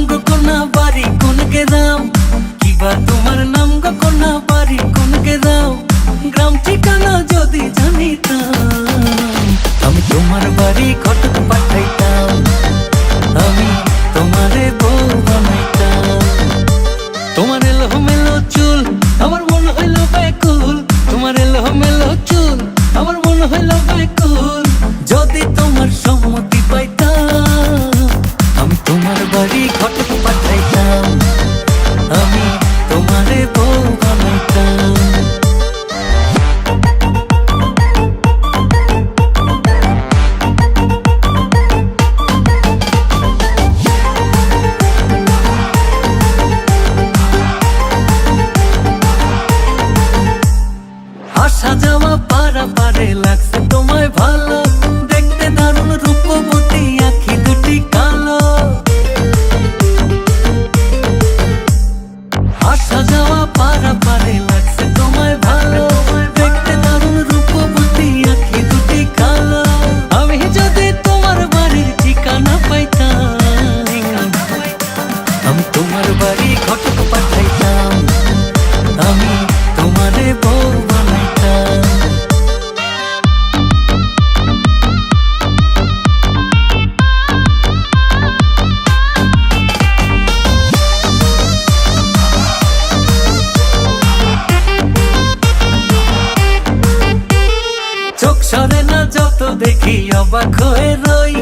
গো কোনা বাড়ি কোন গ্রাম, কিবা তোমার নাম গো কোনা বাড়ি কোন গ্রাম, গ্রাম ঠিকানা যদি জানিতাম আমি তোমার বাড়ি ঘটক পাঠাইতাম, আমি তোমারে বউ বানাইতাম। তোমার এলোমেলো চুল আমার মন হইল ব্যাকুল, তোমার এলোমেলো চুল আমার মন হইল ব্যাকুল, যদি তোমার সম্মতি পাইতাম আমি তোমার বাড়ি ঘটক পাঠাইতাম, আমি তোমারে বউ বানাইতাম। আসা যাওয়া পারাপারে লাগছে তোমায় ভালো, দেখতে দারুণ রূপবতী আঁখি দুটি কালো। আসা যাওয়া পারাপারে লাগছে তোমায় ভালো, দেখতে দারুণ রূপবতী আঁখি দুটি কালো। আমি যদি তোমার বাড়ির ঠিকানা পাইতাম আমি তোমার বাড়ি ঘটক পাঠাইতাম, আমি তোমারে বউ বানাইতাম। চোখ সরে না যত দেখি অবাক হয়ে রই,